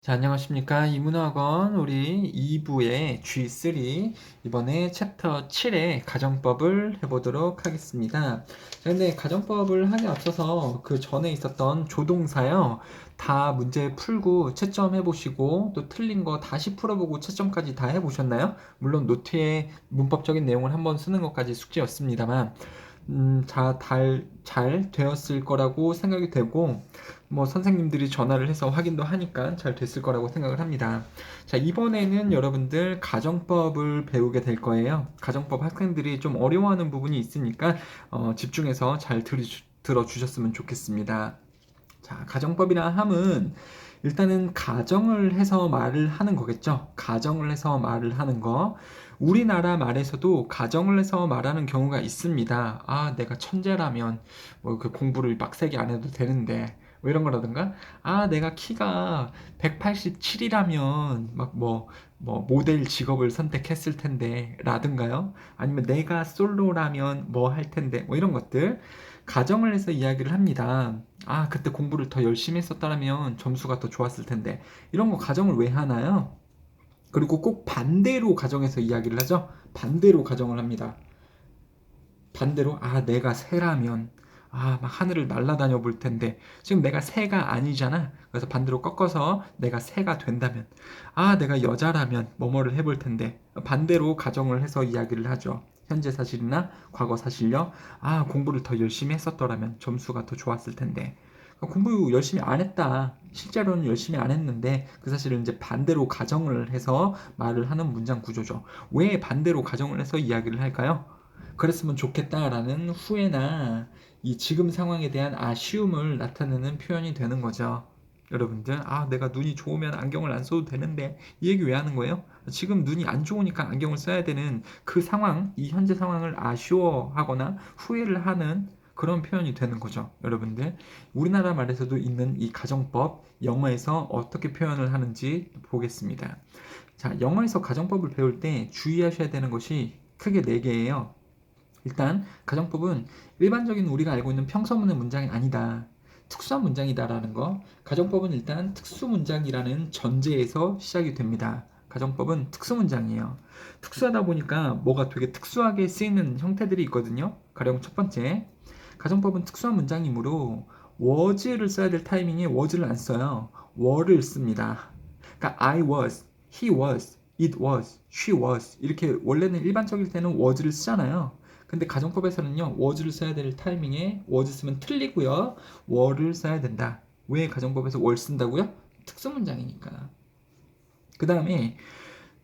자, 안녕하십니까. 이문학원 우리 2부의 G3 이번에 챕터 7의 가정법을 해보도록 하겠습니다. 자, 근데 가정법을 하기 앞서서 그 전에 있었던 조동사요. 다 문제 풀고 채점 해보시고 또 틀린 거 다시 풀어보고 채점까지 다 해보셨나요? 물론 노트에 문법적인 내용을 한번 쓰는 것까지 숙제였습니다만 잘 되었을 거라고 생각이 되고, 뭐, 선생님들이 전화를 해서 확인도 하니까 잘 됐을 거라고 생각을 합니다. 자, 이번에는 여러분들 가정법을 배우게 될 거예요. 가정법 학생들이 좀 어려워하는 부분이 있으니까, 집중해서 잘 들어주셨으면 좋겠습니다. 자, 가정법이라 함은 일단은 가정을 해서 말을 하는 거겠죠. 가정을 해서 말을 하는 거. 우리나라 말에서도 가정을 해서 말하는 경우가 있습니다. 아, 내가 천재라면 뭐 그 공부를 빡세게 안 해도 되는데 뭐 이런 거라든가. 아, 내가 키가 187이라면 막 뭐 모델 직업을 선택했을 텐데 라든가요. 아니면 내가 솔로라면 뭐 할 텐데 뭐 이런 것들. 가정을 해서 이야기를 합니다. 아, 그때 공부를 더 열심히 했었다면 점수가 더 좋았을 텐데. 이런 거 가정을 왜 하나요? 그리고 꼭 반대로 가정해서 이야기를 하죠. 반대로 가정을 합니다. 반대로, 아, 내가 새라면, 아, 막 하늘을 날아다녀 볼 텐데, 지금 내가 새가 아니잖아. 그래서 반대로 꺾어서 내가 새가 된다면, 아, 내가 여자라면 뭐뭐를 해볼 텐데, 반대로 가정을 해서 이야기를 하죠. 현재 사실이나 과거 사실요. 아, 공부를 더 열심히 했었더라면 점수가 더 좋았을 텐데. 공부 열심히 안 했다. 실제로는 열심히 안 했는데 그 사실은 이제 반대로 가정을 해서 말을 하는 문장 구조죠. 왜 반대로 가정을 해서 이야기를 할까요? 그랬으면 좋겠다라는 후회나 이 지금 상황에 대한 아쉬움을 나타내는 표현이 되는 거죠. 여러분들, 아, 내가 눈이 좋으면 안경을 안 써도 되는데, 이 얘기 왜 하는 거예요? 지금 눈이 안 좋으니까 안경을 써야 되는 그 상황, 이 현재 상황을 아쉬워하거나 후회를 하는 그런 표현이 되는 거죠. 여러분들, 우리나라 말에서도 있는 이 가정법, 영어에서 어떻게 표현을 하는지 보겠습니다. 자, 영어에서 가정법을 배울 때 주의하셔야 되는 것이 크게 4개예요. 일단 가정법은 일반적인 우리가 알고 있는 평서문의 문장이 아니다. 특수한 문장이다라는 거. 가정법은 일단 특수문장이라는 전제에서 시작이 됩니다. 가정법은 특수문장이에요. 특수하다 보니까 뭐가 되게 특수하게 쓰이는 형태들이 있거든요. 가령 첫 번째, 가정법은 특수한 문장이므로 was를 써야 될 타이밍에 was를 안 써요. were를 씁니다. 그러니까 I was, he was, it was, she was 이렇게 원래는 일반적일 때는 was를 쓰잖아요. 근데 가정법에서는요, was를 써야 될 타이밍에 was 쓰면 틀리고요. were를 써야 된다. 왜 가정법에서 were 쓴다고요? 특수문장이니까. 그 다음에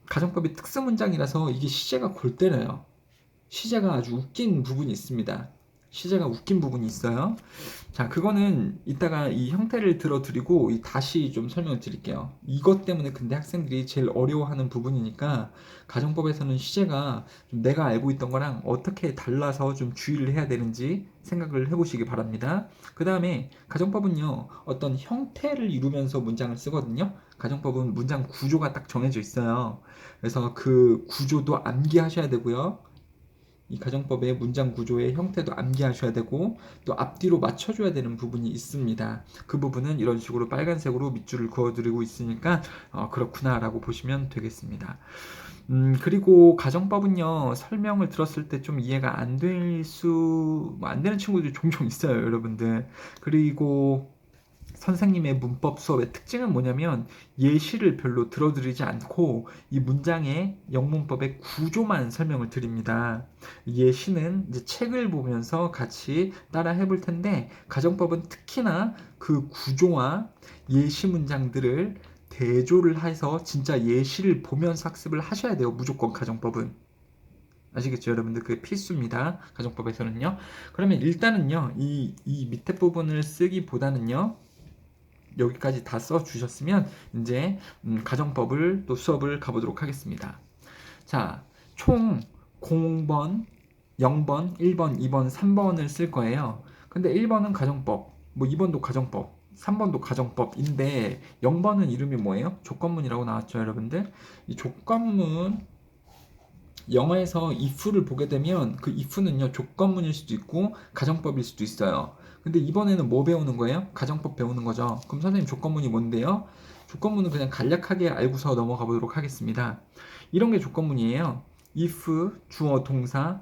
가정법이 특수문장이라서 이게 시제가 골 때려요. 시제가 아주 웃긴 부분이 있습니다. 시제가 웃긴 부분이 있어요. 자, 그거는 이따가 이 형태를 들어드리고 다시 좀 설명을 드릴게요. 이것 때문에 근데 학생들이 제일 어려워하는 부분이니까 가정법에서는 시제가 좀 내가 알고 있던 거랑 어떻게 달라서 좀 주의를 해야 되는지 생각을 해보시기 바랍니다. 그 다음에 가정법은요, 어떤 형태를 이루면서 문장을 쓰거든요. 가정법은 문장 구조가 딱 정해져 있어요. 그래서 그 구조도 암기하셔야 되고요. 이 가정법의 문장 구조의 형태도 암기하셔야 되고 또 앞뒤로 맞춰줘야 되는 부분이 있습니다. 그 부분은 이런 식으로 빨간색으로 밑줄을 그어드리고 있으니까 그렇구나 라고 보시면 되겠습니다. 그리고 가정법은요, 설명을 들었을 때 좀 이해가 안 되는 친구들이 종종 있어요, 여러분들. 그리고 선생님의 문법 수업의 특징은 뭐냐면 예시를 별로 들어드리지 않고 이 문장의 영문법의 구조만 설명을 드립니다. 예시는 이제 책을 보면서 같이 따라 해볼 텐데 가정법은 특히나 그 구조와 예시 문장들을 대조를 해서 진짜 예시를 보면서 학습을 하셔야 돼요. 무조건 가정법은. 아시겠죠, 여러분들? 그게 필수입니다. 가정법에서는요. 그러면 일단은요, 이 밑에 부분을 쓰기보다는요, 여기까지 다 써주셨으면 이제 가정법을 또 수업을 가보도록 하겠습니다. 자, 총 0번, 0번, 1번, 2번, 3번을 쓸 거예요. 근데 1번은 가정법, 뭐 2번도 가정법, 3번도 가정법인데 0번은 이름이 뭐예요? 조건문이라고 나왔죠, 여러분들? 이 조건문 영어에서 if를 보게 되면 그 if는요 조건문일 수도 있고 가정법일 수도 있어요. 근데 이번에는 뭐 배우는 거예요? 가정법 배우는 거죠. 그럼 선생님 조건문이 뭔데요? 조건문은 그냥 간략하게 알고서 넘어가 보도록 하겠습니다. 이런 게 조건문이에요. if 주어 동사,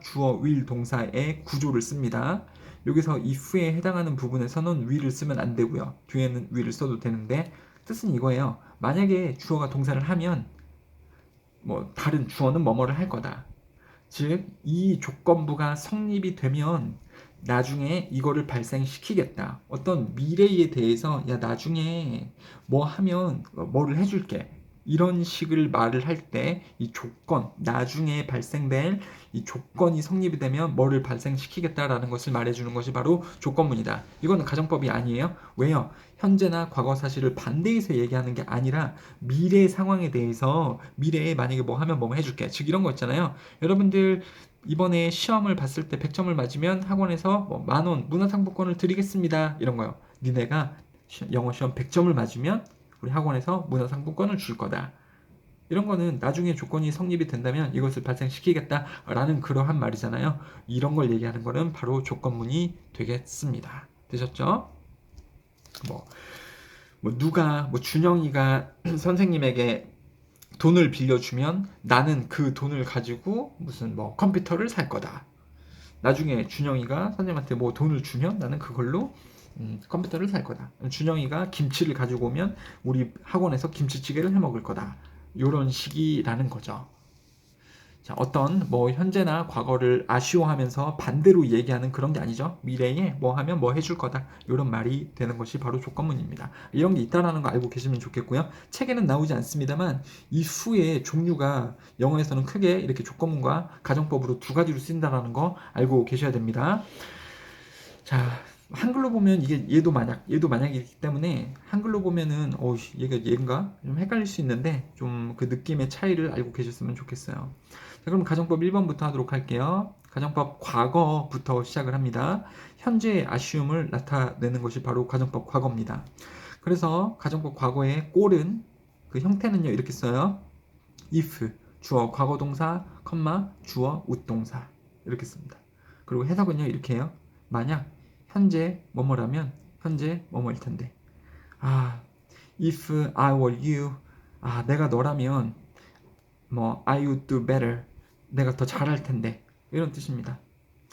주어 will 동사의 구조를 씁니다. 여기서 if에 해당하는 부분에서는 will을 쓰면 안 되고요. 뒤에는 will을 써도 되는데 뜻은 이거예요. 만약에 주어가 동사를 하면 뭐 다른 주어는 뭐뭐를 할 거다. 즉, 이 조건부가 성립이 되면 나중에 이거를 발생시키겠다. 어떤 미래에 대해서 야 나중에 뭐 하면 뭐를 해줄게. 이런 식을 말을 할 때 이 조건, 나중에 발생될 이 조건이 성립이 되면 뭐를 발생시키겠다라는 것을 말해주는 것이 바로 조건문이다. 이거는 가정법이 아니에요. 왜요? 현재나 과거 사실을 반대해서 얘기하는 게 아니라 미래 상황에 대해서 미래에 만약에 뭐 하면 뭐 해줄게. 즉 이런 거 있잖아요. 여러분들 이번에 시험을 봤을 때 100점을 맞으면 학원에서 뭐 10,000원 문화상품권을 드리겠습니다. 이런 거요. 니네가 영어 시험 100점을 맞으면 우리 학원에서 문화상품권을 줄 거다. 이런 거는 나중에 조건이 성립이 된다면 이것을 발생시키겠다라는 그러한 말이잖아요. 이런 걸 얘기하는 거는 바로 조건문이 되겠습니다. 되셨죠? 누가 준영이가 선생님에게 돈을 빌려주면 나는 그 돈을 가지고 무슨 컴퓨터를 살 거다. 나중에 준영이가 선생님한테 뭐 돈을 주면 나는 그걸로 컴퓨터를 살 거다. 준영이가 김치를 가지고 오면 우리 학원에서 김치찌개를 해 먹을 거다. 이런 식이라는 거죠. 자, 어떤 현재나 과거를 아쉬워하면서 반대로 얘기하는 그런 게 아니죠. 미래에 뭐 하면 뭐 해줄 거다. 이런 말이 되는 것이 바로 조건문입니다. 이런 게 있다라는 거 알고 계시면 좋겠고요. 책에는 나오지 않습니다만 이 수의 종류가 영어에서는 크게 이렇게 조건문과 가정법으로 두 가지로 쓰인다라는 거 알고 계셔야 됩니다. 자, 한글로 보면 이게 얘도 만약이기 때문에 한글로 보면은 얘가 좀 헷갈릴 수 있는데 좀 그 느낌의 차이를 알고 계셨으면 좋겠어요. 자, 그럼 가정법 1번부터 하도록 할게요. 가정법 과거부터 시작을 합니다. 현재의 아쉬움을 나타내는 것이 바로 가정법 과거입니다. 그래서 가정법 과거의 꼴은 그 형태는요 이렇게 써요. if 주어 과거동사, 주어 웃동사 이렇게 씁니다. 그리고 해석은요 이렇게 해요. 만약 현재 뭐뭐라면 현재 뭐뭐일 텐데. if I were you, 내가 너라면 I would do better. 내가 더 잘할 텐데. 이런 뜻입니다.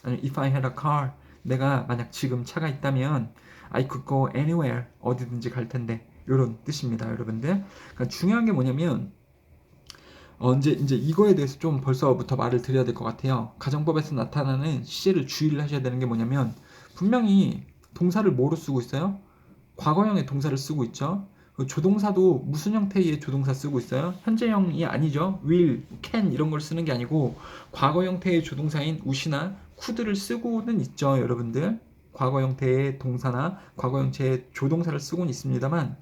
아니면 if I had a car, 내가 만약 지금 차가 있다면 I could go anywhere. 어디든지 갈 텐데. 이런 뜻입니다, 여러분들. 그러니까 중요한 게 뭐냐면 이제 이거에 대해서 좀 벌써부터 말을 드려야 될 것 같아요. 가정법에서 나타나는 시제를 주의를 하셔야 되는 게 뭐냐면 분명히 동사를 뭐로 쓰고 있어요? 과거형의 동사를 쓰고 있죠. 조동사도 무슨 형태의 조동사 쓰고 있어요? 현재형이 아니죠. will, can 이런 걸 쓰는 게 아니고 과거 형태의 조동사인 would나 could를 쓰고는 있죠, 여러분들. 과거 형태의 동사나 과거 형태의 조동사를 쓰고는 있습니다만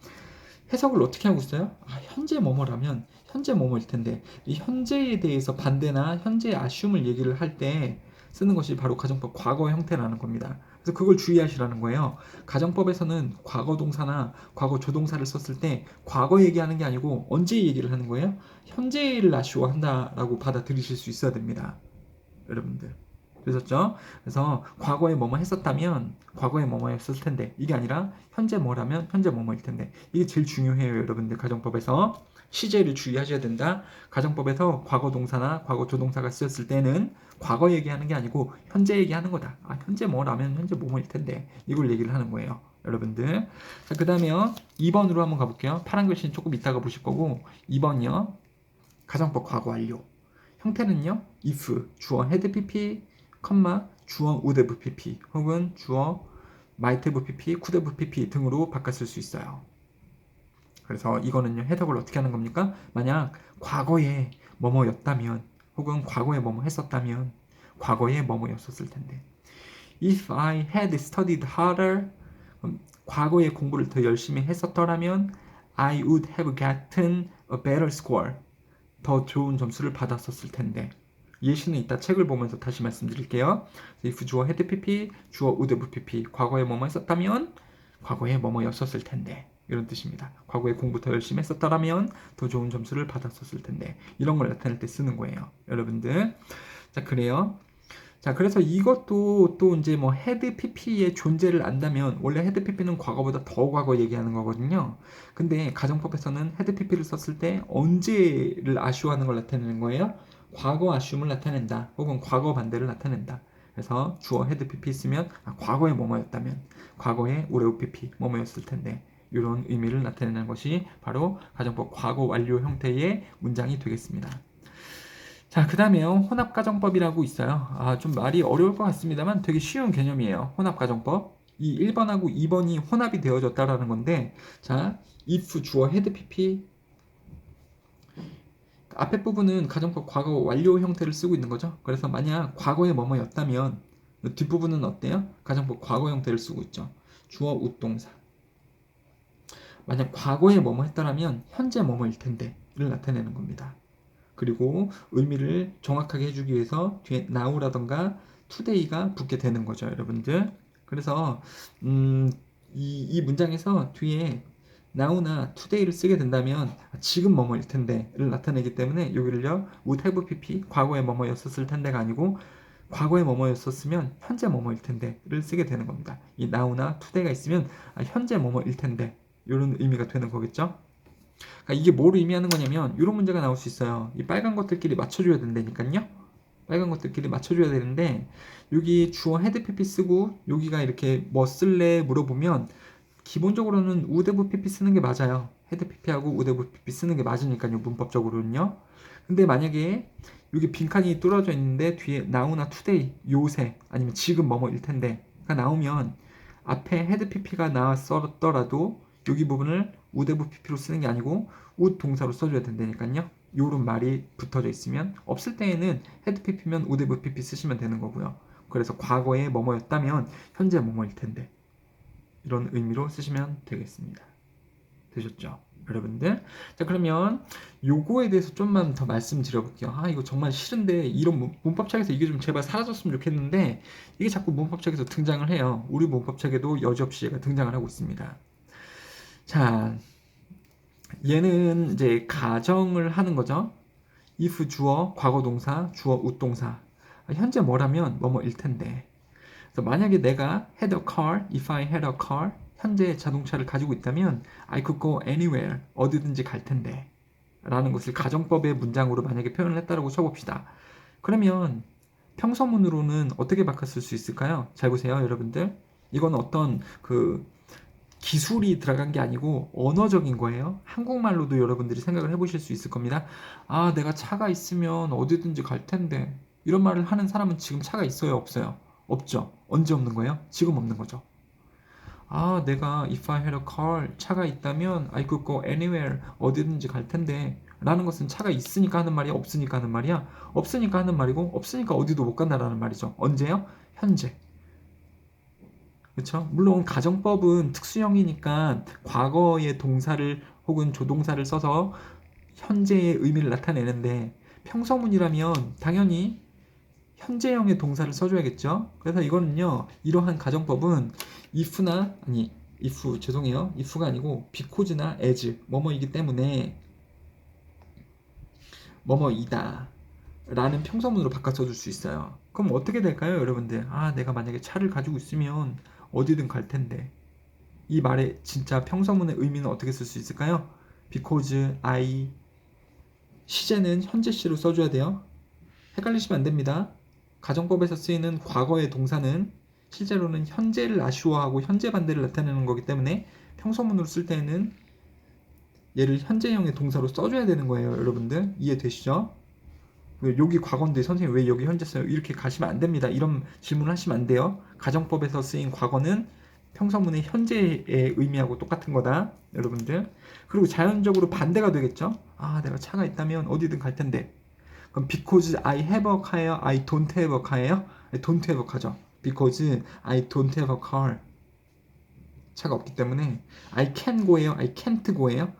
해석을 어떻게 하고 있어요? 현재 뭐뭐라면 현재 뭐뭐일 텐데 이 현재에 대해서 반대나 현재의 아쉬움을 얘기를 할 때 쓰는 것이 바로 가정법 과거 형태라는 겁니다. 그래서 그걸 주의하시라는 거예요. 가정법에서는 과거 동사나 과거 조동사를 썼을 때 과거 얘기하는 게 아니고 언제 얘기를 하는 거예요? 현재를 아쉬워한다라고 받아들이실 수 있어야 됩니다. 여러분들. 그랬었죠? 그래서 과거에 뭐뭐 했었다면 과거에 뭐뭐 했을 텐데 이게 아니라 현재 뭐라면 현재 뭐뭐일 텐데 이게 제일 중요해요, 여러분들. 가정법에서 시제를 주의하셔야 된다. 가정법에서 과거 동사나 과거 조동사가 쓰였을 때는 과거 얘기하는 게 아니고 현재 얘기하는 거다. 현재 뭐라면 현재 뭐뭐일 텐데 이걸 얘기를 하는 거예요, 여러분들. 자, 그 다음에 2번으로 한번 가볼게요. 파란 글씨는 조금 이따가 보실 거고 2번이요. 가정법 과거 완료. 형태는요. if 주어 had pp, 주어 would have pp 혹은 주어 might have pp, could have pp 등으로 바꿨을 수 있어요. 그래서 이거는요 해석을 어떻게 하는 겁니까? 만약 과거에 뭐뭐였다면 혹은 과거에 뭐뭐 했었다면 과거에 뭐뭐였었을 텐데 if I had studied harder 과거에 공부를 더 열심히 했었더라면 I would have gotten a better score 더 좋은 점수를 받았었을 텐데 예시는 이따 책을 보면서 다시 말씀드릴게요. if 주어 had pp, 주어 would have pp 과거에 뭐뭐 했었다면 과거에 뭐뭐였었을 텐데 이런 뜻입니다. 과거에 공부 더 열심히 했었더라면 더 좋은 점수를 받았었을 텐데 이런 걸 나타낼 때 쓰는 거예요, 여러분들. 자, 그래요. 자, 그래서 이것도 또 이제 뭐 헤드 PP의 존재를 안다면 원래 헤드 PP는 과거보다 더 과거 얘기하는 거거든요. 근데 가정법에서는 헤드 PP를 썼을 때 언제를 아쉬워하는 걸 나타내는 거예요. 과거 아쉬움을 나타낸다. 혹은 과거 반대를 나타낸다. 그래서 주어 헤드 PP 쓰면 과거에 뭐뭐였다면 과거에 올해오 PP 뭐뭐였을 텐데 이런 의미를 나타내는 것이 바로 가정법 과거 완료 형태의 문장이 되겠습니다. 자, 그 다음에 혼합가정법이라고 있어요. 좀 말이 어려울 것 같습니다만 되게 쉬운 개념이에요. 혼합가정법. 이 1번하고 2번이 혼합이 되어졌다라는 건데, 자, if 주어 헤드 PP 앞에 부분은 가정법 과거 완료 형태를 쓰고 있는 거죠. 그래서 만약 과거에 뭐뭐였다면 뒷부분은 어때요? 가정법 과거 형태를 쓰고 있죠. 주어 웃동사. 만약 과거에 뭐뭐 했다라면 현재 뭐뭐일 텐데를 나타내는 겁니다. 그리고 의미를 정확하게 해주기 위해서 뒤에 now라던가 today가 붙게 되는 거죠, 여러분들. 그래서 이 문장에서 뒤에 now나 today를 쓰게 된다면 지금 뭐뭐일 텐데를 나타내기 때문에 여기를요 would have pp 과거에 뭐뭐였었을 텐데가 아니고 과거에 뭐뭐였었으면 현재 뭐뭐일 텐데를 쓰게 되는 겁니다. 이 now나 today가 있으면 현재 뭐뭐일 텐데 이런 의미가 되는 거겠죠. 그러니까 이게 뭘 의미하는 거냐면 이런 문제가 나올 수 있어요. 이 빨간 것들끼리 맞춰줘야 된다니까요. 빨간 것들끼리 맞춰줘야 되는데 여기 주어 헤드 PP 쓰고 여기가 이렇게 뭐 쓸래 물어보면 기본적으로는 우대부 PP 쓰는 게 맞아요. 헤드 PP하고 우대부 PP 쓰는 게 맞으니까요. 문법적으로는요. 근데 만약에 여기 빈칸이 뚫어져 있는데 뒤에 now나 today, 요새 아니면 지금 뭐뭐일 텐데가 나오면 앞에 헤드 PP가 나왔더라도 여기 부분을 would have pp로 쓰는 게 아니고 would 동사로 써줘야 된다니까요. 요런 말이 붙어져 있으면 없을 때에는 head pp면 would have pp 쓰시면 되는 거고요. 그래서 과거에 뭐뭐였다면 현재 뭐뭐일 텐데 이런 의미로 쓰시면 되겠습니다. 되셨죠? 여러분들. 자, 그러면 요거에 대해서 좀만 더 말씀드려볼게요. 이거 정말 싫은데 이런 문법책에서 이게 좀 제발 사라졌으면 좋겠는데 이게 자꾸 문법책에서 등장을 해요. 우리 문법책에도 여지없이 얘가 등장을 하고 있습니다. 자, 얘는 이제 가정을 하는 거죠. if 주어, 과거 동사, 주어 웃동사. 현재 뭐라면 뭐뭐일 텐데. 그래서 만약에 내가 had a car, if I had a car, 현재 자동차를 가지고 있다면 I could go anywhere, 어디든지 갈 텐데 라는 것을 가정법의 문장으로 만약에 표현을 했다라고 쳐봅시다. 그러면 평서문으로는 어떻게 바꿨을 수 있을까요? 잘 보세요, 여러분들. 이건 어떤 기술이 들어간 게 아니고 언어적인 거예요. 한국말로도 여러분들이 생각을 해보실 수 있을 겁니다. 내가 차가 있으면 어디든지 갈 텐데. 이런 말을 하는 사람은 지금 차가 있어요, 없어요? 없죠. 언제 없는 거예요? 지금 없는 거죠. 내가 if I had a car, 차가 있다면 I could go anywhere, 어디든지 갈 텐데 라는 것은 차가 있으니까 하는 말이야, 없으니까 하는 말이야? 없으니까 하는 말이고 없으니까 어디도 못 간다라는 말이죠. 언제요? 현재. 그렇죠? 물론 가정법은 특수형이니까 과거의 동사를 혹은 조동사를 써서 현재의 의미를 나타내는데 평서문이라면 당연히 현재형의 동사를 써줘야겠죠. 그래서 이거는요, 이러한 가정법은 if가 아니고 because나 as 뭐뭐이기 때문에 뭐뭐이다 라는 평서문으로 바꿔 써줄 수 있어요. 그럼 어떻게 될까요, 여러분들? 내가 만약에 차를 가지고 있으면 어디든 갈 텐데. 이 말의 진짜 평서문의 의미는 어떻게 쓸 수 있을까요? because I 시제는 현재 시로 써줘야 돼요. 헷갈리시면 안 됩니다. 가정법에서 쓰이는 과거의 동사는 실제로는 현재를 아쉬워하고 현재 반대를 나타내는 거기 때문에 평서문으로 쓸 때는 얘를 현재형의 동사로 써줘야 되는 거예요, 여러분들. 이해되시죠? 여기 과거인데 선생님 왜 여기 현재 써요? 이렇게 가시면 안 됩니다. 이런 질문을 하시면 안 돼요. 가정법에서 쓰인 과거는 평서문의 현재의 의미하고 똑같은 거다, 여러분들. 그리고 자연적으로 반대가 되겠죠? 내가 차가 있다면 어디든 갈 텐데. 그럼 because I have a car예요? I don't have a car예요? don't have a car죠. because I don't have a car. 차가 없기 때문에 I can go예요? I can't go예요?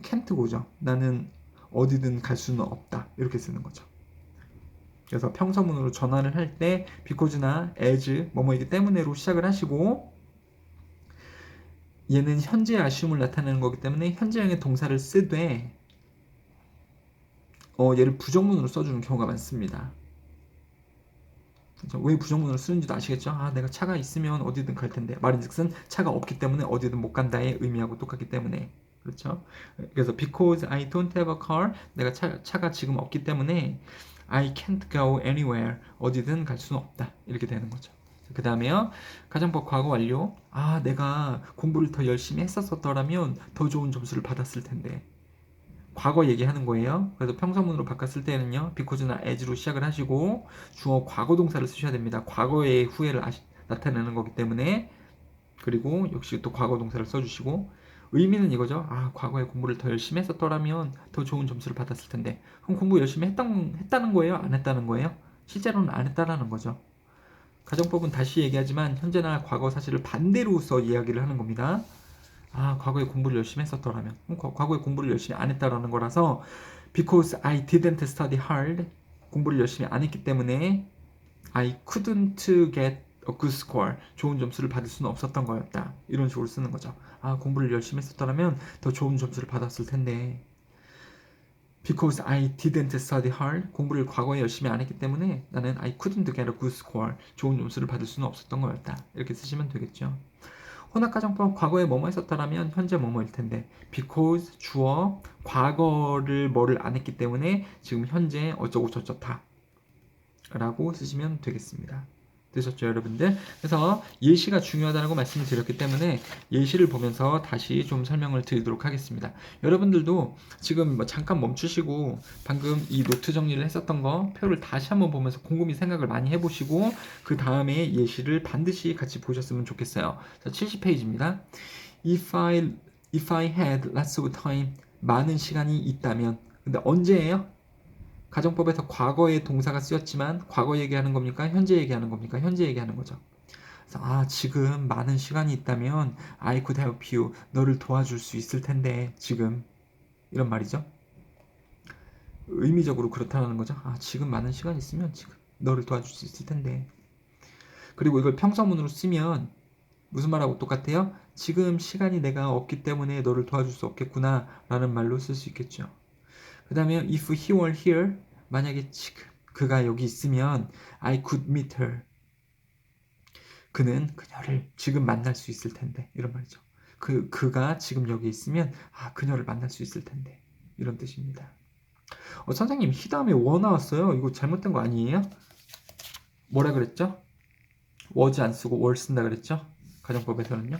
can't go죠. 나는 어디든 갈 수는 없다. 이렇게 쓰는 거죠. 그래서 평서문으로 전환을 할 때 because나 as 뭐뭐이기 때문에로 시작을 하시고 얘는 현재의 아쉬움을 나타내는 거기 때문에 현재형의 동사를 쓰되 얘를 부정문으로 써주는 경우가 많습니다. 그렇죠? 왜 부정문으로 쓰는지도 아시겠죠? 아, 내가 차가 있으면 어디든 갈 텐데. 말인즉슨 차가 없기 때문에 어디든 못 간다의 의미하고 똑같기 때문에. 그렇죠? 그래서 because I don't have a car, 내가 차가 지금 없기 때문에 I can't go anywhere, 어디든 갈 수는 없다. 이렇게 되는 거죠. 그 다음에요. 가정법 과거 완료. 아, 내가 공부를 더 열심히 했었더라면 더 좋은 점수를 받았을 텐데. 과거 얘기하는 거예요. 그래서 평서문으로 바꿨을 때는요, because나 as로 시작을 하시고 주어 과거 동사를 쓰셔야 됩니다. 과거의 후회를 나타내는 거기 때문에. 그리고 역시 또 과거 동사를 써주시고, 의미는 이거죠. 아, 과거에 공부를 더 열심히 했었더라면 더 좋은 점수를 받았을 텐데. 그럼 공부 열심히 했다는 거예요? 안 했다는 거예요? 실제로는 안 했다라는 거죠. 가정법은 다시 얘기하지만 현재나 과거 사실을 반대로 써 이야기를 하는 겁니다. 아, 과거에 공부를 열심히 했었더라면. 과거에 공부를 열심히 안 했다라는 거라서 because I didn't study hard, 공부를 열심히 안 했기 때문에 I couldn't get a good score, 좋은 점수를 받을 수는 없었던 거였다. 이런 식으로 쓰는 거죠. 아, 공부를 열심히 했었더라면 더 좋은 점수를 받았을 텐데. Because I didn't study hard, 공부를 과거에 열심히 안 했기 때문에 나는 I couldn't get a good score, 좋은 점수를 받을 수는 없었던 거였다. 이렇게 쓰시면 되겠죠. 혼합가정법 과거에 뭐뭐 했었다라면 현재 뭐뭐일 텐데 because 주어 과거를 뭐를 안 했기 때문에 지금 현재 어쩌고 저쩌다 라고 쓰시면 되겠습니다. 되셨죠, 여러분들? 그래서 예시가 중요하다고 말씀을 드렸기 때문에 예시를 보면서 다시 좀 설명을 드리도록 하겠습니다. 여러분들도 지금 뭐 잠깐 멈추시고 방금 이 노트 정리를 했었던 거 표를 다시 한번 보면서 곰곰이 생각을 많이 해보시고 그 다음에 예시를 반드시 같이 보셨으면 좋겠어요. 자, 70페이지입니다. If I had lots of time, 많은 시간이 있다면. 근데 언제예요? 가정법에서 과거의 동사가 쓰였지만 과거 얘기하는 겁니까? 현재 얘기하는 겁니까? 현재 얘기하는 거죠. 그래서 아, 지금 많은 시간이 있다면 I could help you, 너를 도와줄 수 있을 텐데 지금, 이런 말이죠. 의미적으로 그렇다는 거죠. 아, 지금 많은 시간이 있으면 지금 너를 도와줄 수 있을 텐데. 그리고 이걸 평서문으로 쓰면 무슨 말하고 똑같아요? 지금 시간이 내가 없기 때문에 너를 도와줄 수 없겠구나 라는 말로 쓸 수 있겠죠. 그 다음에 if he were here, 만약에 지금 그가 여기 있으면 I could meet her, 그는 그녀를 지금 만날 수 있을 텐데, 이런 말이죠. 그가 지금 여기 있으면 아, 그녀를 만날 수 있을 텐데, 이런 뜻입니다. 선생님 he 다음에 were 나왔어요. 이거 잘못된 거 아니에요? 뭐라 그랬죠? was 안 쓰고 were 쓴다 그랬죠? 가정법에서는요.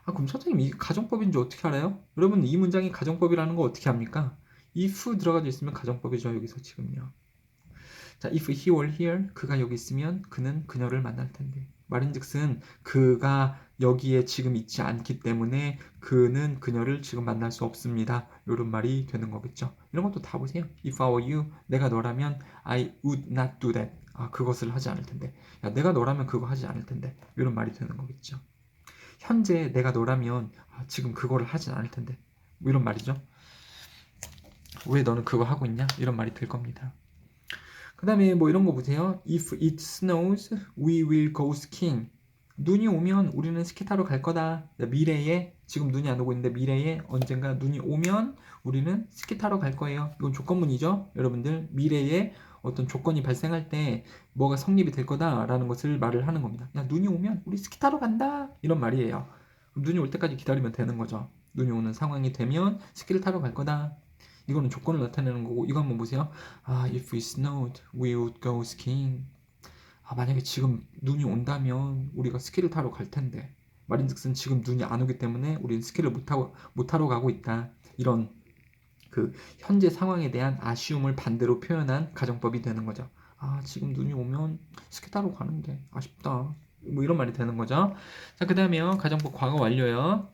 아, 그럼 선생님 이게 가정법인 줄 어떻게 알아요? 여러분 이 문장이 가정법이라는 거 어떻게 합니까? if 들어가져 있으면 가정법이죠. 여기서 지금요. 자, if he were here, 그가 여기 있으면 그는 그녀를 만날 텐데. 말인즉슨 그가 여기에 지금 있지 않기 때문에 그는 그녀를 지금 만날 수 없습니다. 이런 말이 되는 거겠죠. 이런 것도 다 보세요. If I were you, 내가 너라면 I would not do that. 아, 그것을 하지 않을 텐데. 야, 내가 너라면 그거 하지 않을 텐데. 이런 말이 되는 거겠죠. 현재 내가 너라면 아, 지금 그거를 하진 않을 텐데. 뭐 이런 말이죠. 왜 너는 그거 하고 있냐? 이런 말이 될 겁니다. 그 다음에 뭐 이런 거 보세요. If it snows, we will go skiing. 눈이 오면 우리는 스키 타러 갈 거다. 미래에, 지금 눈이 안 오고 있는데 미래에 언젠가 눈이 오면 우리는 스키 타러 갈 거예요. 이건 조건문이죠. 여러분들 미래에 어떤 조건이 발생할 때 뭐가 성립이 될 거다라는 것을 말을 하는 겁니다. 야, 눈이 오면 우리 스키 타러 간다. 이런 말이에요. 눈이 올 때까지 기다리면 되는 거죠. 눈이 오는 상황이 되면 스키를 타러 갈 거다. 이거는 조건을 나타내는 거고, 이거 한번 보세요. 아, if it snowed, we would go skiing. 아, 만약에 지금 눈이 온다면 우리가 스키를 타러 갈 텐데. 말인즉슨 지금 눈이 안 오기 때문에 우리는 스키를 못 타러 가고 있다. 이런 그 현재 상황에 대한 아쉬움을 반대로 표현한 가정법이 되는 거죠. 아, 지금 눈이 오면 스키 타러 가는데 아쉽다. 뭐 이런 말이 되는 거죠. 자, 그 다음에요. 가정법 과거 완료요.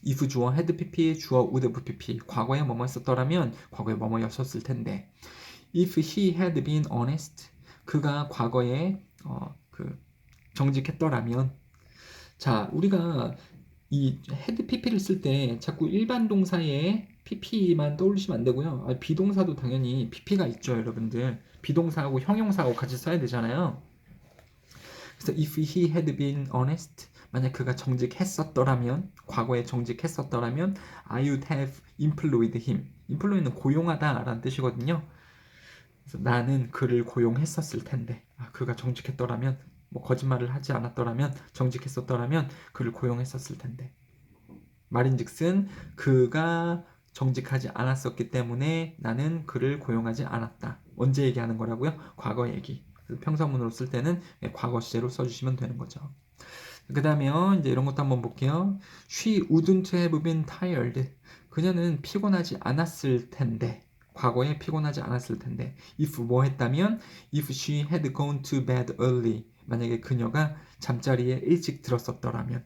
if 주어 had pp, 주어 would have pp. 과거에 뭐뭐 했었더라면 과거에 뭐뭐였었을 텐데. if he had been honest, 그가 과거에 정직했더라면. 자, 우리가 이 had pp를 쓸 때 자꾸 일반 동사에 pp만 떠올리시면 안 되고요. 비동사도 당연히 pp가 있죠, 여러분들. 비동사하고 형용사하고 같이 써야 되잖아요. 그래서 if he had been honest, 만약 그가 정직했었더라면, 과거에 정직했었더라면 I would have employed him. employ는 고용하다 라는 뜻이거든요. 그래서 나는 그를 고용했었을 텐데, 그가 정직했더라면, 뭐 거짓말을 하지 않았더라면, 정직했었더라면 그를 고용했었을 텐데. 말인즉슨 그가 정직하지 않았었기 때문에 나는 그를 고용하지 않았다. 언제 얘기하는 거라고요? 과거 얘기. 평서문으로 쓸 때는 과거 시제로 써주시면 되는 거죠. 그 다음에 이제 이런 것도 한번 볼게요. She wouldn't have been tired. 그녀는 피곤하지 않았을 텐데. 과거에 피곤하지 않았을 텐데. If 뭐 했다면 If she had gone to bed early. 만약에 그녀가 잠자리에 일찍 들었었더라면.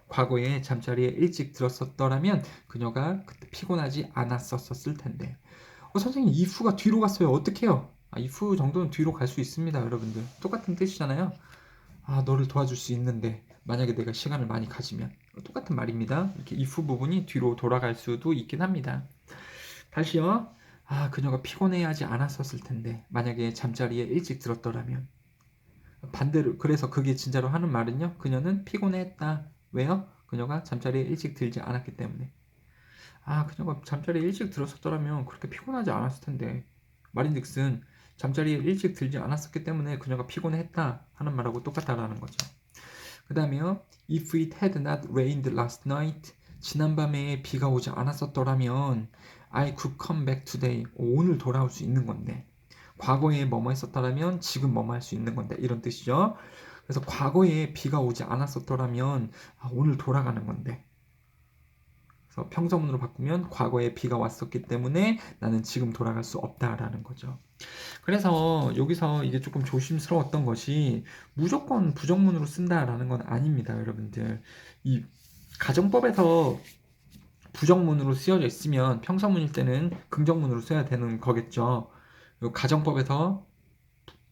과거에 잠자리에 일찍 들었었더라면 그녀가 그때 피곤하지 않았었을 텐데. 선생님 if가 뒤로 갔어요. 어떡해요? if 정도는 뒤로 갈 수 있습니다. 여러분들. 똑같은 뜻이잖아요. 너를 도와줄 수 있는데 만약에 내가 시간을 많이 가지면 똑같은 말입니다. 이렇게 if 부분이 뒤로 돌아갈 수도 있긴 합니다. 다시요. 그녀가 피곤해하지 않았었을 텐데 만약에 잠자리에 일찍 들었더라면. 반대로 그래서 그게 진짜로 하는 말은요. 그녀는 피곤했다. 왜요? 그녀가 잠자리에 일찍 들지 않았기 때문에. 그녀가 잠자리에 일찍 들었었더라면 그렇게 피곤하지 않았을 텐데. 말인즉슨 잠자리에 일찍 들지 않았었기 때문에 그녀가 피곤했다 하는 말하고 똑같다라는 거죠. 그 다음에요. If it had not rained last night. 지난밤에 비가 오지 않았었더라면 I could come back today. 오늘 돌아올 수 있는 건데. 과거에 뭐뭐 했었더라면 지금 뭐뭐 할 수 있는 건데. 이런 뜻이죠. 그래서 과거에 비가 오지 않았었더라면 오늘 돌아가는 건데. 그래서 평서문으로 바꾸면 과거에 비가 왔었기 때문에 나는 지금 돌아갈 수 없다라는 거죠. 그래서 여기서 이게 조금 조심스러웠던 것이 무조건 부정문으로 쓴다라는 건 아닙니다, 여러분들. 이 가정법에서 부정문으로 쓰여져 있으면 평서문일 때는 긍정문으로 써야 되는 거겠죠. 가정법에서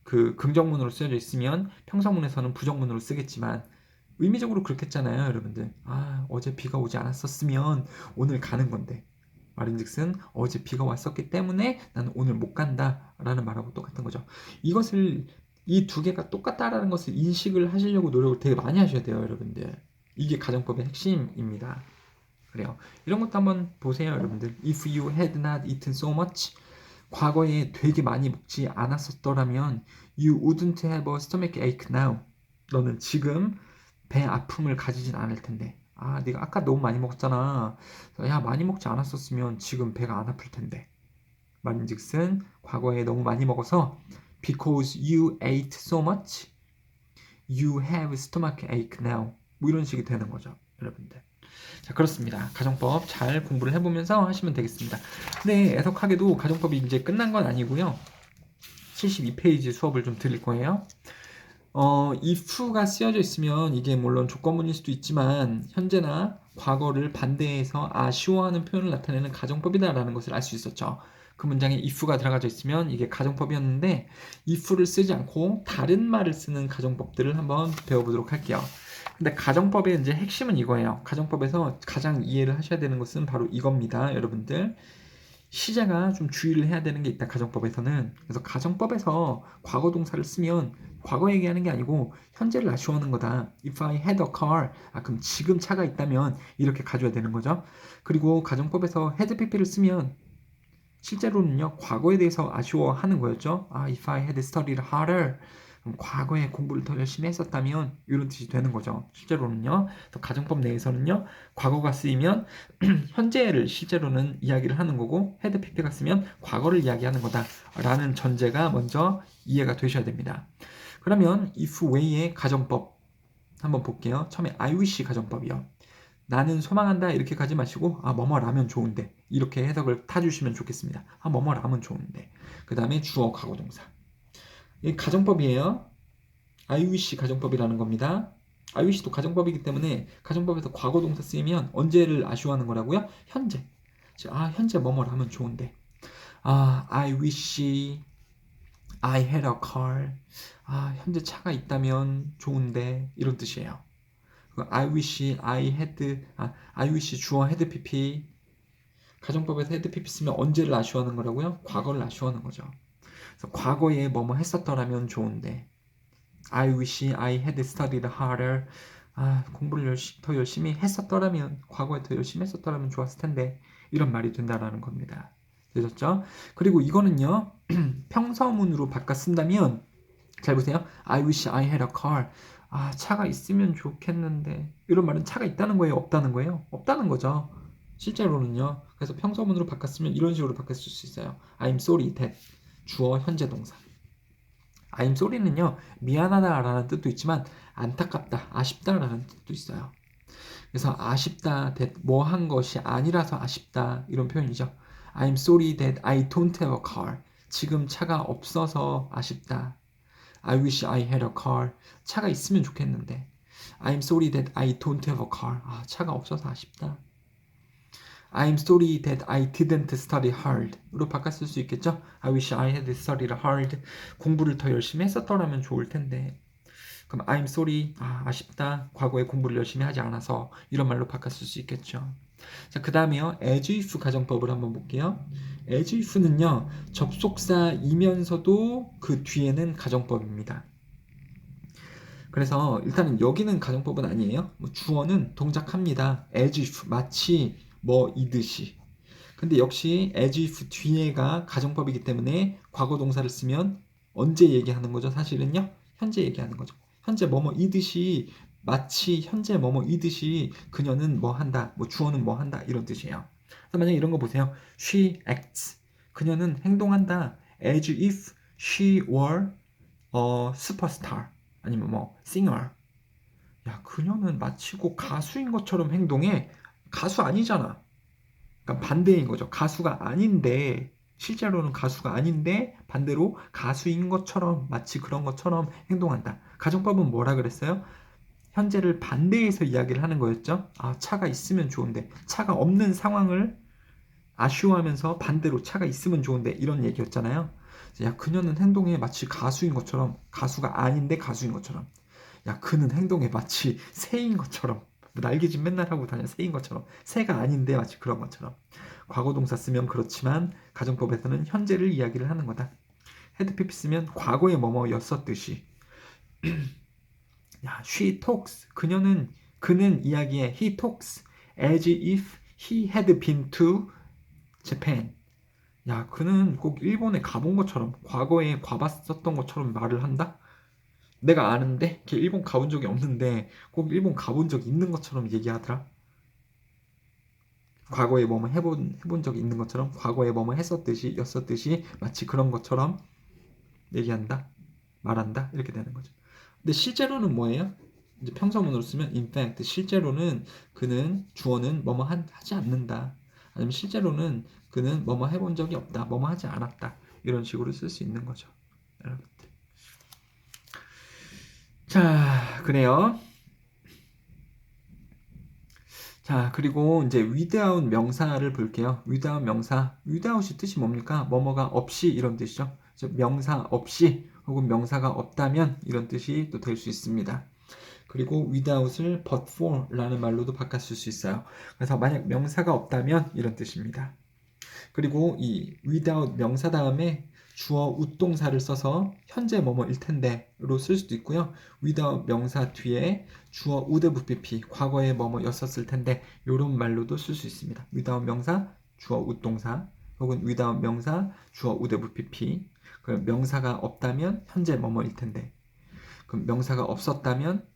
그 긍정문으로 쓰여져 있으면 평서문에서는 부정문으로 쓰겠지만 의미적으로 그렇겠잖아요, 여러분들. 어제 비가 오지 않았었으면 오늘 가는 건데. 말인즉슨 어제 비가 왔었기 때문에 나는 오늘 못 간다 라는 말하고 똑같은 거죠. 이것을 이 두 개가 똑같다라는 것을 인식을 하시려고 노력을 되게 많이 하셔야 돼요, 여러분들. 이게 가정법의 핵심입니다. 그래요. 이런 것도 한번 보세요, 여러분들. If you had not eaten so much, 과거에 되게 많이 먹지 않았었더라면 you wouldn't have a stomach ache now. 너는 지금 배 아픔을 가지진 않을 텐데. 네가 아까 너무 많이 먹었잖아. 야, 많이 먹지 않았었으면 지금 배가 안 아플 텐데. 말인즉슨 과거에 너무 많이 먹어서 because you ate so much, you have stomach ache now. 뭐 이런 식이 되는 거죠, 여러분들. 자, 그렇습니다. 가정법 잘 공부를 해보면서 하시면 되겠습니다. 근데 애석하게도 가정법이 이제 끝난 건 아니고요. 72페이지 수업을 좀 드릴 거예요. if가 쓰여져 있으면 이게 물론 조건문일 수도 있지만 현재나 과거를 반대해서 아쉬워하는 표현을 나타내는 가정법이다라는 것을 알 수 있었죠. 그 문장에 if가 들어가져 있으면 이게 가정법이었는데 if를 쓰지 않고 다른 말을 쓰는 가정법들을 한번 배워보도록 할게요. 근데 가정법의 이제 핵심은 이거예요. 가정법에서 가장 이해를 하셔야 되는 것은 바로 이겁니다, 여러분들. 시제가 좀 주의를 해야 되는 게 있다, 가정법에서는. 그래서 가정법에서 과거 동사를 쓰면 과거 얘기하는 게 아니고 현재를 아쉬워하는 거다. If I had a car, 그럼 지금 차가 있다면 이렇게 가져야 되는 거죠. 그리고 가정법에서 had pp를 쓰면 실제로는요, 과거에 대해서 아쉬워하는 거였죠. If I had studied harder, 그럼 과거에 공부를 더 열심히 했었다면 이런 뜻이 되는 거죠. 실제로는요. 또 가정법 내에서는요. 과거가 쓰이면 현재를 실제로는 이야기를 하는 거고 had pp가 쓰면 과거를 이야기하는 거다라는 전제가 먼저 이해가 되셔야 됩니다. 그러면 if 외의 가정법 한번 볼게요. 처음에 I wish 가정법이요. 나는 소망한다 이렇게 가지 마시고 뭐뭐라면 좋은데 이렇게 해석을 타주시면 좋겠습니다. 뭐뭐라면 좋은데. 그 다음에 주어 과거동사. 이 가정법이에요. I wish 가정법이라는 겁니다. I wish도 가정법이기 때문에 가정법에서 과거동사 쓰이면 언제를 아쉬워하는 거라고요? 현재. 현재 뭐뭐라면 좋은데. I wish I had a car. 현재 차가 있다면 좋은데 이런 뜻이에요. I wish I wish 주어 had pp. 가정법에서 had pp 쓰면 언제를 아쉬워하는 거라고요? 과거를 아쉬워하는 거죠. 그래서 과거에 뭐뭐 했었더라면 좋은데. I wish I had studied harder. 공부를 더 열심히 했었더라면, 과거에 더 열심히 했었더라면 좋았을 텐데 이런 말이 된다라는 겁니다. 되셨죠? 그리고 이거는요. 평서문으로 바꿔 쓴다면 잘 보세요. I wish I had a car. 아, 차가 있으면 좋겠는데. 이런 말은 차가 있다는 거예요? 없다는 거예요? 없다는 거죠. 실제로는요. 그래서 평서문으로 바꿨으면 이런 식으로 바꿨을 수 있어요. I'm sorry that. 주어 현재 동사. I'm sorry는요. 미안하다라는 뜻도 있지만 안타깝다, 아쉽다라는 뜻도 있어요. 그래서 아쉽다, that 뭐 한 것이 아니라서 아쉽다 이런 표현이죠. I'm sorry that I don't have a car. 지금 차가 없어서 아쉽다. I wish I had a car. 차가 있으면 좋겠는데. I'm sorry that I don't have a car. 아, 차가 없어서 아쉽다. I'm sorry that I didn't study hard. 로 바꿨을 수 있겠죠? I wish I had studied hard. 공부를 더 열심히 했었더라면 좋을 텐데. 그럼 I'm sorry. 아, 아쉽다. 과거에 공부를 열심히 하지 않아서 이런 말로 바꿨을 수 있겠죠. 자, 그 다음에요. as if 가정법을 한번 볼게요. as if는요. 접속사이면서도 그 뒤에는 가정법입니다. 그래서 일단은 여기는 가정법은 아니에요. 뭐 주어는 동작합니다. as if 마치 뭐이듯이. 근데 역시 as if 뒤에가 가정법이기 때문에 과거 동사를 쓰면 언제 얘기하는 거죠? 사실은요. 현재 얘기하는 거죠. 현재 뭐뭐이듯이 마치 현재 뭐뭐이듯이 그녀는 뭐 한다. 뭐 주어는 뭐 한다. 이런 뜻이에요. 그래서 만약에 이런 거 보세요. She acts. 그녀는 행동한다. as if she were a superstar. 아니면 뭐 singer. 야, 그녀는 마치 곧 가수인 것처럼 행동해. 가수 아니잖아. 그러니까 반대인 거죠. 가수가 아닌데 실제로는 가수가 아닌데 반대로 가수인 것처럼 마치 그런 것처럼 행동한다. 가정법은 뭐라 그랬어요? 현재를 반대해서 이야기를 하는 거였죠. 아, 차가 있으면 좋은데 차가 없는 상황을 아쉬워하면서 반대로 차가 있으면 좋은데 이런 얘기였잖아요. 야, 그녀는 행동에 마치 가수인 것처럼 가수가 아닌데 가수인 것처럼 야, 그는 행동에 마치 새인 것처럼 날개짓 맨날 하고 다녀 새인 것처럼 새가 아닌데 마치 그런 것처럼 과거 동사 쓰면 그렇지만 가정법에서는 현재를 이야기를 하는 거다. 헤드피피 쓰면 과거의 뭐뭐였었듯이 야, she talks 그는 이야기해 he talks as if he had been to Japan. 야, 그는 꼭 일본에 가본 것처럼 과거에 가봤었던 것처럼 말을 한다? 내가 아는데 걔 일본 가본 적이 없는데 꼭 일본 가본 적 있는 것처럼 얘기하더라. 과거에 뭐뭐 해본 적이 있는 것처럼 과거에 뭐뭐 했었듯이 였었듯이 마치 그런 것처럼 얘기한다. 말한다. 이렇게 되는 거죠. 근데 실제로는 뭐예요? 이제 평서문으로 쓰면 in fact 실제로는 그는 주어는 뭐뭐 하지 않는다. 아니면 실제로는 그는 뭐뭐 해본 적이 없다. 뭐뭐 하지 않았다. 이런 식으로 쓸 수 있는 거죠. 여러분들. 자, 그래요. 자, 그리고 이제 without 명사를 볼게요. without 명사. without이 뜻이 뭡니까? 뭐뭐가 없이 이런 뜻이죠. 명사 없이 혹은 명사가 없다면 이런 뜻이 또 될 수 있습니다. 그리고 without을 but for라는 말로도 바꿨을 수 있어요. 그래서 만약 명사가 없다면 이런 뜻입니다. 그리고 이 without 명사 다음에 주어 웃동사를 써서 현재 뭐뭐일 텐데로 쓸 수도 있고요. without 명사 뒤에 주어 would have been 과거에 뭐뭐였었을 텐데 이런 말로도 쓸 수 있습니다. without 명사 주어 웃동사 혹은 without 명사 주어 would have been 그럼 명사가 없다면 현재 뭐뭐일 텐데 그럼 명사가 없었다면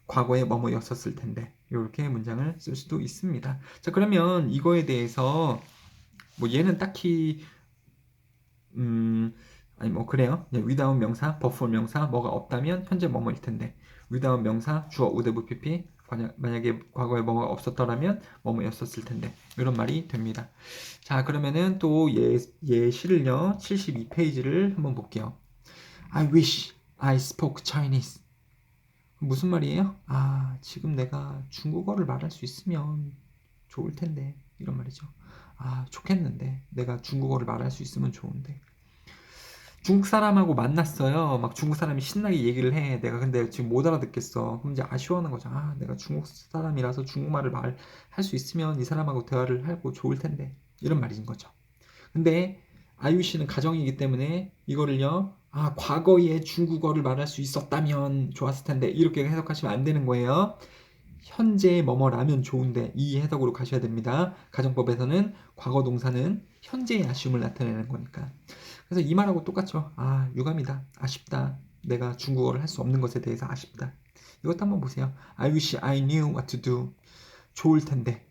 과거에 뭐뭐였었을 텐데 이렇게 문장을 쓸 수도 있습니다. 자, 그러면 이거에 대해서 뭐 얘는 딱히 아니 뭐 그래요. without 명사, but for 명사 뭐가 없다면 현재 뭐뭐일 텐데 without 명사 주어 would have been 만약에 과거에 뭐가 없었더라면 뭐뭐였었을 텐데 이런 말이 됩니다. 자, 그러면은 또 예시를요 72페이지를 한번 볼게요. I wish I spoke Chinese. 무슨 말이에요? 아, 지금 내가 중국어를 말할 수 있으면 좋을 텐데 이런 말이죠. 아, 좋겠는데 내가 중국어를 말할 수 있으면 좋은데 중국 사람하고 만났어요. 막 중국 사람이 신나게 얘기를 해. 내가 근데 지금 못 알아듣겠어. 그럼 이제 아쉬워하는 거죠. 아, 내가 중국 사람이라서 중국말을 말할 수 있으면 이 사람하고 대화를 하고 좋을 텐데 이런 말인 거죠. 근데 아유 씨는 가정이기 때문에 이거를요. 아, 과거에 중국어를 말할 수 있었다면 좋았을 텐데 이렇게 해석하시면 안 되는 거예요. 현재 뭐뭐라면 좋은데 이 해석으로 가셔야 됩니다. 가정법에서는 과거 동사는 현재의 아쉬움을 나타내는 거니까. 그래서 이 말하고 똑같죠. 아, 유감이다. 아쉽다. 내가 중국어를 할 수 없는 것에 대해서 아쉽다. 이것도 한번 보세요. I wish I knew what to do. 좋을 텐데.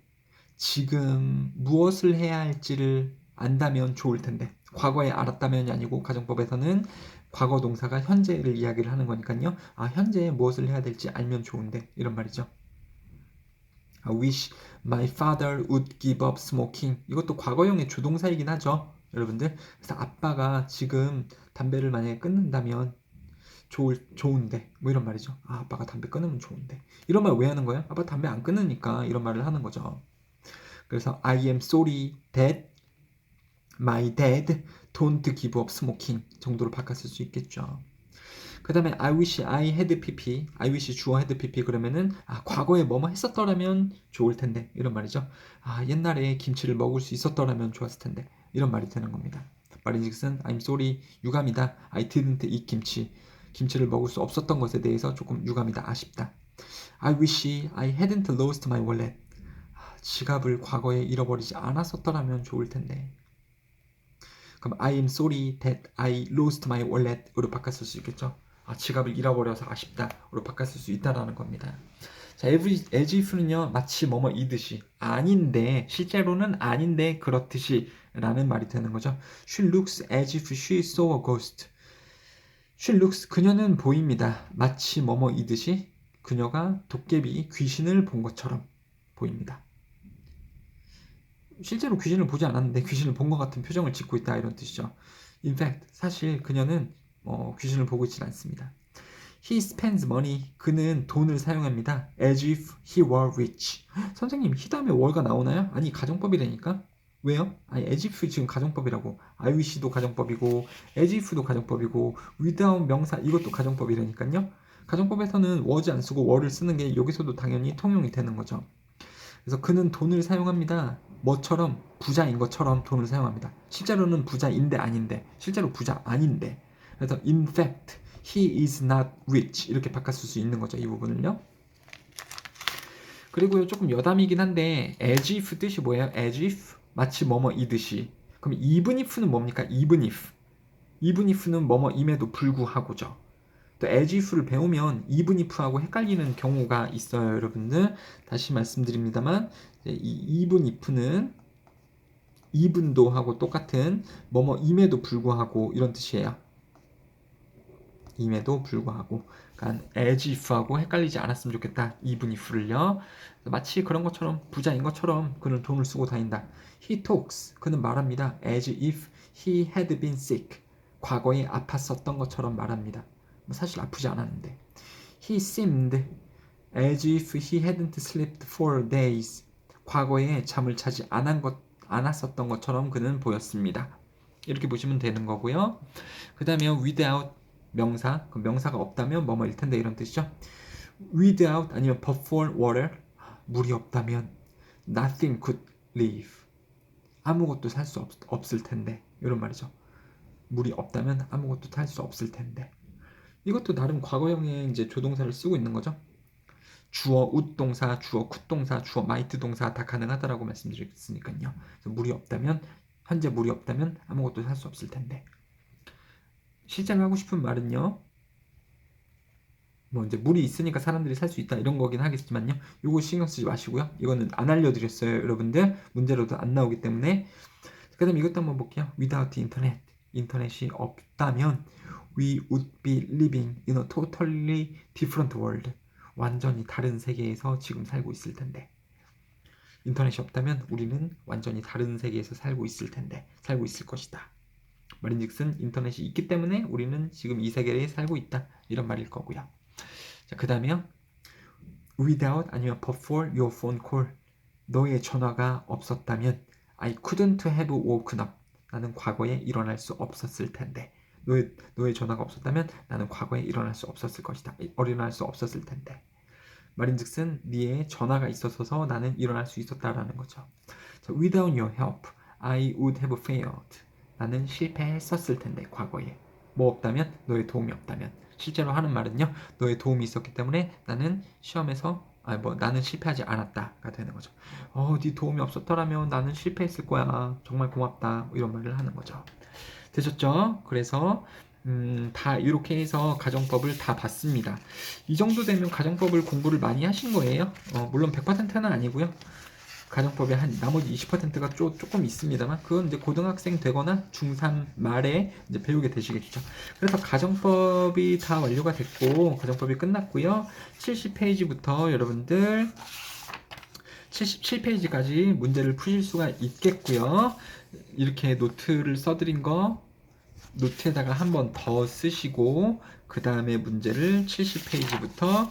지금 무엇을 해야 할지를 안다면 좋을 텐데. 과거에 알았다면이 아니고 가정법에서는 과거 동사가 현재를 이야기를 하는 거니까요. 아, 현재에 무엇을 해야 될지 알면 좋은데. 이런 말이죠. I wish my father would give up smoking. 이것도 과거형의 조동사이긴 하죠. 여러분들. 그래서 아빠가 지금 담배를 만약에 끊는다면 좋은데. 뭐 이런 말이죠. 아, 아빠가 담배 끊으면 좋은데. 이런 말 왜 하는 거예요? 아빠 담배 안 끊으니까 이런 말을 하는 거죠. 그래서 I am sorry that my dad don't give up smoking 정도로 바꿨을 수 있겠죠. 그 다음에 I wish I had pp. I wish 주어 had pp 그러면은 아, 과거에 뭐뭐 했었더라면 좋을 텐데 이런 말이죠. 아, 옛날에 김치를 먹을 수 있었더라면 좋았을 텐데 이런 말이 되는 겁니다. 말인즉슨 I'm sorry 유감이다. I didn't eat 김치. 김치를 먹을 수 없었던 것에 대해서 조금 유감이다. 아쉽다. I wish I hadn't lost my wallet. 아, 지갑을 과거에 잃어버리지 않았었더라면 좋을 텐데. 그럼 I am sorry that I lost my wallet으로 바꿨을 수 있겠죠. 아, 지갑을 잃어버려서 아쉽다로 바꿨을 수 있다라는 겁니다. 자, as if는요, 마치 뭐뭐이듯이 아닌데 실제로는 아닌데 그렇듯이 라는 말이 되는 거죠. She looks as if she saw a ghost. She looks 그녀는 보입니다. 마치 뭐뭐이듯이 그녀가 도깨비 귀신을 본 것처럼 보입니다. 실제로 귀신을 보지 않았는데 귀신을 본 것 같은 표정을 짓고 있다 이런 뜻이죠. In fact, 사실 그녀는 귀신을 보고 있지 않습니다. He spends money. 그는 돈을 사용합니다. As if he were rich. 선생님, he 다음에 were가 나오나요? 아니, 가정법이라니까. 왜요? 아니, as if 지금 가정법이라고. I wish도 가정법이고, as if도 가정법이고, without 명사 이것도 가정법이라니까요. 가정법에서는 was 안 쓰고 were를 쓰는 게 여기서도 당연히 통용이 되는 거죠. 그래서 그는 돈을 사용합니다. 뭐처럼 부자인 것처럼 돈을 사용합니다. 실제로는 부자인데 아닌데, 실제로 부자 아닌데. 그래서 in fact he is not rich 이렇게 바꿨을 수 있는 거죠. 이 부분을요. 그리고요 조금 여담이긴 한데 as if 뜻이 뭐예요? as if 마치 뭐뭐이듯이. 그럼 even if는 뭡니까? even if는 뭐뭐임에도 불구하고죠. 또 as if를 배우면 even if하고 헷갈리는 경우가 있어요, 여러분들. 다시 말씀드립니다만 이 even if는 even도 하고 똑같은 뭐뭐임에도 불구하고 이런 뜻이에요. 임에도 불구하고, 그러니까 as if하고 헷갈리지 않았으면 좋겠다. even if를요. 마치 그런 것처럼 부자인 것처럼 그는 돈을 쓰고 다닌다. He talks. 그는 말합니다. as if he had been sick. 과거에 아팠었던 것처럼 말합니다. 사실 아프지 않았는데. He seemed as if he hadn't slept for days. 과거에 잠을 자지 않았었던 것처럼 그는 보였습니다. 이렇게 보시면 되는 거고요. 그 다음에 without 명사, 그럼 명사가 없다면 뭐뭐일 텐데 이런 뜻이죠. Without 아니면 but for water, 물이 없다면 nothing could live. 아무것도 살 수 없을 텐데 이런 말이죠. 물이 없다면 아무것도 살 수 없을 텐데. 이것도 나름 과거형의 이제 조동사를 쓰고 있는 거죠. 주어 would 동사, 주어 could 동사, 주어 might 동사 다 가능하다라고 말씀드렸으니까요. 물이 없다면 현재 물이 없다면 아무것도 살 수 없을 텐데. 실제로 하고 싶은 말은요. 뭐 이제 물이 있으니까 사람들이 살 수 있다 이런 거긴 하겠지만요. 요거 신경 쓰지 마시고요. 이거는 안 알려드렸어요, 여러분들. 문제로도 안 나오기 때문에. 그 다음에 이것도 한번 볼게요. Without the internet. 인터넷이 없다면 we would be living in a totally different world. 완전히 다른 세계에서 지금 살고 있을 텐데. 인터넷이 없다면 우리는 완전히 다른 세계에서 살고 있을 텐데. 살고 있을 것이다. 말인즉슨 인터넷이 있기 때문에 우리는 지금 이 세계에 살고 있다. 이런 말일 거고요. 자, 그 다음에요. Without 아니면 but for your phone call. 너의 전화가 없었다면 I couldn't have woken up. 나는 과거에 일어날 수 없었을 텐데. 너의 전화가 없었다면 나는 과거에 일어날 수 없었을 것이다. 일어날 수 없었을 텐데. 말인즉슨 네의 전화가 있었어서 나는 일어날 수 있었다라는 거죠. 자, without your help, I would have failed. 나는 실패했었을 텐데 과거에. 뭐 없다면? 너의 도움이 없다면. 실제로 하는 말은요. 너의 도움이 있었기 때문에 나는 시험에서 뭐 나는 실패하지 않았다가 되는 거죠. 네 도움이 없었더라면 나는 실패했을 거야. 정말 고맙다. 뭐 이런 말을 하는 거죠. 되셨죠? 그래서 다 이렇게 해서 가정법을 다 봤습니다. 이 정도 되면 가정법을 공부를 많이 하신 거예요. 물론 100%는 아니고요. 가정법의 한 나머지 20%가 조금 있습니다만 그건 이제 고등학생 되거나 중3 말에 이제 배우게 되시겠죠. 그래서 가정법이 다 완료가 됐고 가정법이 끝났고요. 70페이지부터 여러분들 77페이지까지 문제를 푸실 수가 있겠고요. 이렇게 노트를 써드린 거 노트에다가 한 번 더 쓰시고 그 다음에 문제를 70페이지부터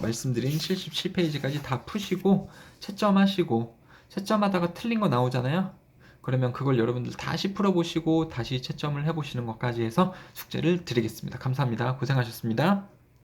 말씀드린 77페이지까지 다 푸시고 채점하시고 채점하다가 틀린 거 나오잖아요. 그러면 그걸 여러분들 다시 풀어보시고 다시 채점을 해보시는 것까지 해서 숙제를 드리겠습니다. 감사합니다. 고생하셨습니다.